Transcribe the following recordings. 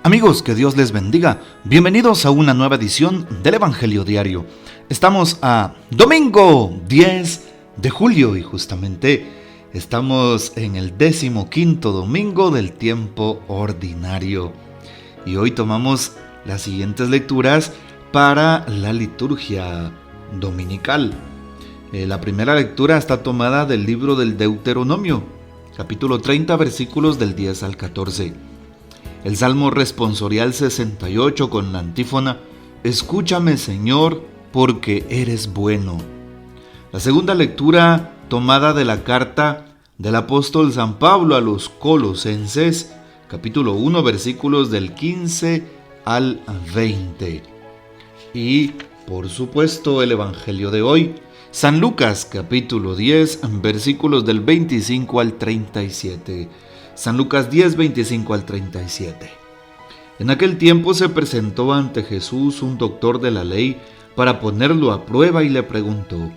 Amigos, que Dios les bendiga. Bienvenidos a una nueva edición del Evangelio Diario. Estamos a domingo 10 de julio y justamente estamos en el 15º domingo del tiempo ordinario. Y hoy tomamos las siguientes lecturas para la liturgia dominical. La primera lectura está tomada del libro del Deuteronomio, capítulo 30, versículos del 10 al 14. El Salmo responsorial 68 con la antífona: Escúchame, Señor, porque eres bueno. La segunda lectura tomada de la carta del apóstol San Pablo a los Colosenses, capítulo 1, versículos del 15 al 20. Y, por supuesto, el Evangelio de hoy, San Lucas, capítulo 10, versículos del 25 al 37. San Lucas 10, 25 al 37. En aquel tiempo se presentó ante Jesús un doctor de la ley para ponerlo a prueba y le preguntó: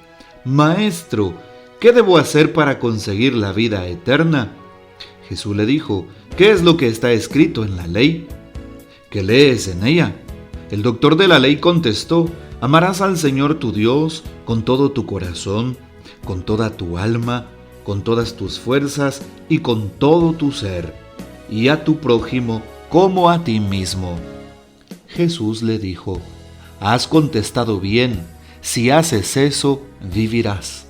Maestro, ¿qué debo hacer para conseguir la vida eterna? Jesús le dijo: ¿Qué es lo que está escrito en la ley? ¿Qué lees en ella? El doctor de la ley contestó: Amarás al Señor tu Dios con todo tu corazón, con toda tu alma, con todas tus fuerzas y con todo tu ser, y a tu prójimo como a ti mismo. Jesús le dijo: Has contestado bien, si haces eso, vivirás.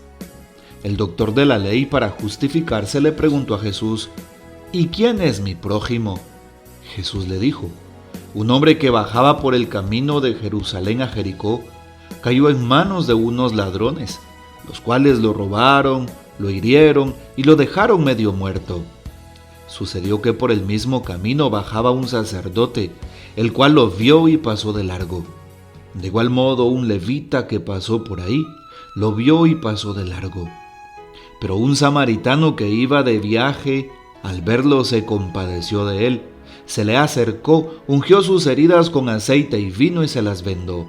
El doctor de la ley, para justificarse, le preguntó a Jesús: ¿Y quién es mi prójimo? Jesús le dijo: Un hombre que bajaba por el camino de Jerusalén a Jericó cayó en manos de unos ladrones, los cuales lo robaron, lo hirieron y lo dejaron medio muerto. Sucedió que por el mismo camino bajaba un sacerdote, el cual lo vio y pasó de largo. De igual modo, un levita que pasó por ahí, lo vio y pasó de largo. Pero un samaritano que iba de viaje, al verlo se compadeció de él, se le acercó, ungió sus heridas con aceite y vino y se las vendó.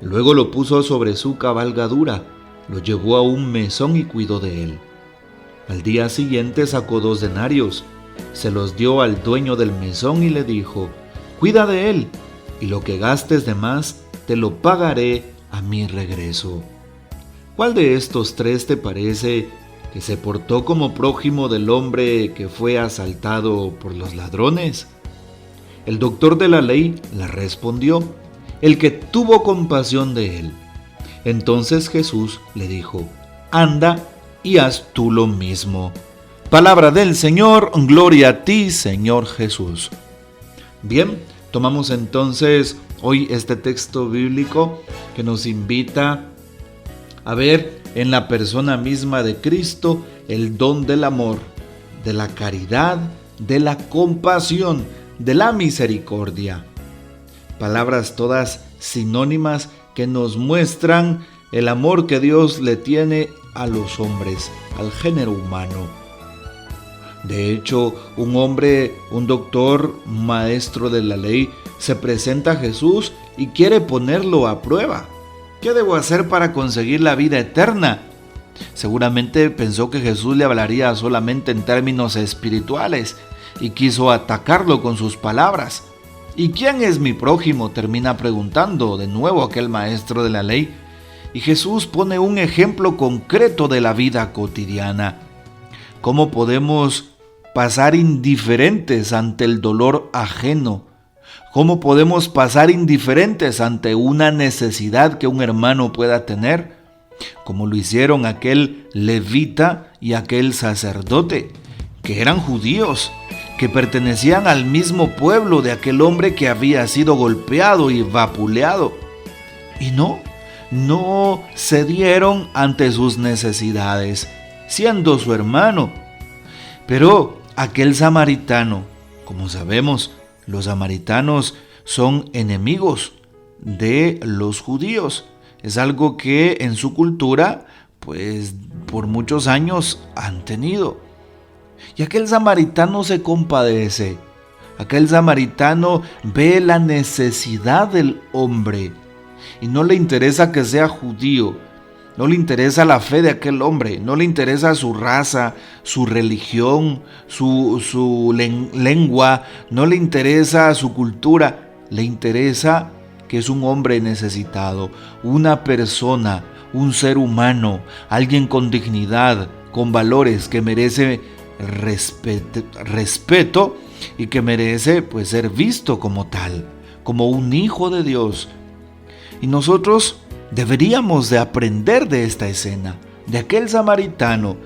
Luego lo puso sobre su cabalgadura, lo llevó a un mesón y cuidó de él. Al día siguiente sacó 2 denarios, se los dio al dueño del mesón y le dijo: Cuida de él, y lo que gastes de más te lo pagaré a mi regreso. ¿Cuál de estos 3 te parece que se portó como prójimo del hombre que fue asaltado por los ladrones? El doctor de la ley le respondió: El que tuvo compasión de él. Entonces Jesús le dijo: Anda y haz tú lo mismo. Palabra del Señor, gloria a ti, Señor Jesús. Bien, tomamos entonces hoy este texto bíblico que nos invita a ver en la persona misma de Cristo el don del amor, de la caridad, de la compasión, de la misericordia. Palabras todas sinónimas que nos muestran el amor que Dios le tiene a los hombres, al género humano. De hecho, un hombre, un doctor, maestro de la ley, se presenta a Jesús y quiere ponerlo a prueba. ¿Qué debo hacer para conseguir la vida eterna? Seguramente pensó que Jesús le hablaría solamente en términos espirituales y quiso atacarlo con sus palabras. ¿Y quién es mi prójimo?, termina preguntando de nuevo aquel maestro de la ley. Y Jesús pone un ejemplo concreto de la vida cotidiana. ¿Cómo podemos pasar indiferentes ante el dolor ajeno? ¿Cómo podemos pasar indiferentes ante una necesidad que un hermano pueda tener? Como lo hicieron aquel levita y aquel sacerdote, que eran judíos, que pertenecían al mismo pueblo de aquel hombre que había sido golpeado y vapuleado. Y no cedieron ante sus necesidades, siendo su hermano. Pero aquel samaritano, como sabemos, los samaritanos son enemigos de los judíos. Es algo que en su cultura, pues, por muchos años han tenido. Y aquel samaritano se compadece. Aquel samaritano ve la necesidad del hombre y no le interesa que sea judío. no le interesa la fe de aquel hombre, no le interesa su raza, su religión, su lengua, no le interesa su cultura, le interesa que es un hombre necesitado, una persona, un ser humano, alguien con dignidad, con valores, que merece respeto y que merece pues ser visto como tal, como un hijo de Dios. Y nosotros deberíamos de aprender de esta escena, de aquel samaritano,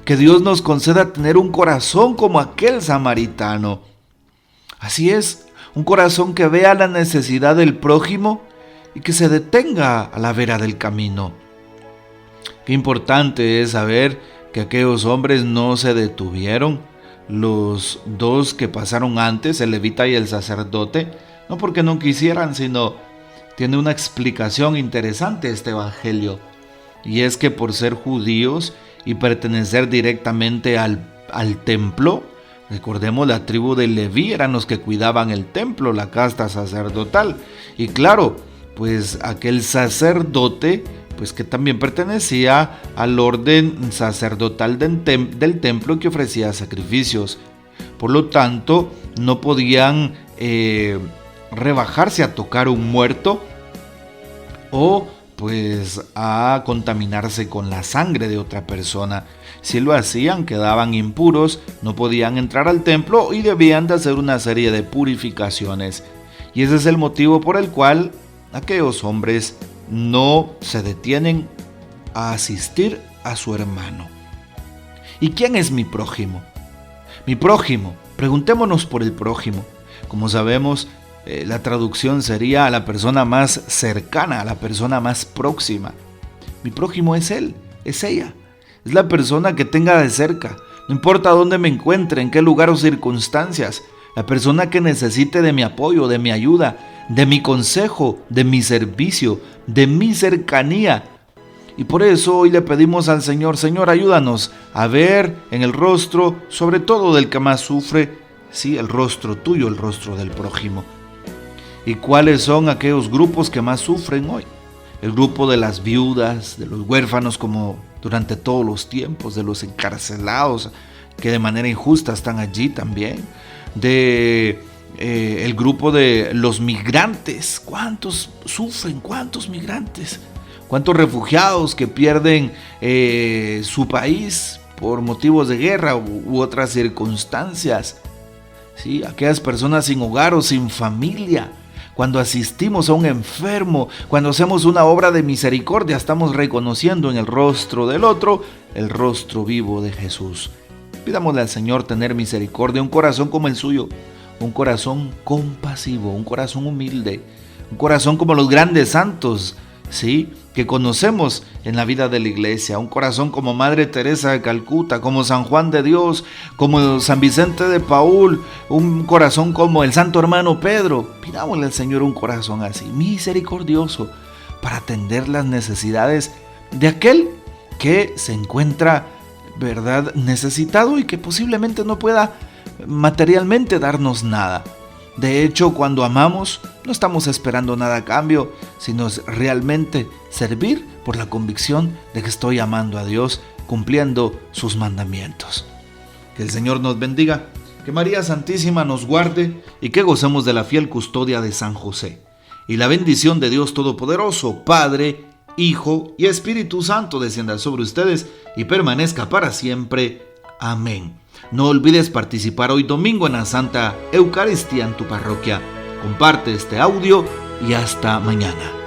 que Dios nos conceda tener un corazón como aquel samaritano. Así es, un corazón que vea la necesidad del prójimo y que se detenga a la vera del camino. Qué importante es saber que aquellos hombres no se detuvieron, los dos que pasaron antes, el levita y el sacerdote, no porque no quisieran, sino tiene una explicación interesante este evangelio, y es que por ser judíos y pertenecer directamente al templo, recordemos, la tribu de Leví eran los que cuidaban el templo, la casta sacerdotal, y claro, pues aquel sacerdote, pues que también pertenecía al orden sacerdotal del templo, que ofrecía sacrificios. Por lo tanto, no podían rebajarse a tocar un muerto o pues a contaminarse con la sangre de otra persona. Si lo hacían, quedaban impuros, no podían entrar al templo y debían de hacer una serie de purificaciones. Y ese es el motivo por el cual aquellos hombres no se detienen a asistir a su hermano. ¿Y quién es mi prójimo? Mi prójimo, preguntémonos por el prójimo. Como sabemos, la traducción sería a la persona más cercana, a la persona más próxima. Mi prójimo es él, es ella, es la persona que tenga de cerca, no importa dónde me encuentre, en qué lugar o circunstancias, la persona que necesite de mi apoyo, de mi ayuda, de mi consejo, de mi servicio, de mi cercanía. Y por eso hoy le pedimos al Señor: Señor, ayúdanos a ver en el rostro, sobre todo del que más sufre, sí, el rostro tuyo, el rostro del prójimo. ¿Y cuáles son aquellos grupos que más sufren hoy? El grupo de las viudas, de los huérfanos, como durante todos los tiempos, de los encarcelados que de manera injusta están allí también, el grupo de los migrantes. ¿Cuántos sufren? ¿Cuántos migrantes? ¿Cuántos refugiados que pierden su país por motivos de guerra u otras circunstancias? ¿Sí? Aquellas personas sin hogar o sin familia. Cuando asistimos a un enfermo, cuando hacemos una obra de misericordia, estamos reconociendo en el rostro del otro el rostro vivo de Jesús. Pidámosle al Señor tener misericordia, un corazón como el suyo, un corazón compasivo, un corazón humilde, un corazón como los grandes santos, ¿sí?, que conocemos en la vida de la iglesia, un corazón como Madre Teresa de Calcuta, como San Juan de Dios, como San Vicente de Paúl, un corazón como el Santo Hermano Pedro. Pidámosle al Señor un corazón así, misericordioso, para atender las necesidades de aquel que se encuentra, ¿verdad?, necesitado y que posiblemente no pueda materialmente darnos nada. De hecho, cuando amamos, no estamos esperando nada a cambio, sino realmente servir por la convicción de que estoy amando a Dios, cumpliendo sus mandamientos. Que el Señor nos bendiga, que María Santísima nos guarde y que gocemos de la fiel custodia de San José. Y la bendición de Dios Todopoderoso, Padre, Hijo y Espíritu Santo descienda sobre ustedes y permanezca para siempre. Amén. No olvides participar hoy domingo en la Santa Eucaristía en tu parroquia. Comparte este audio y hasta mañana.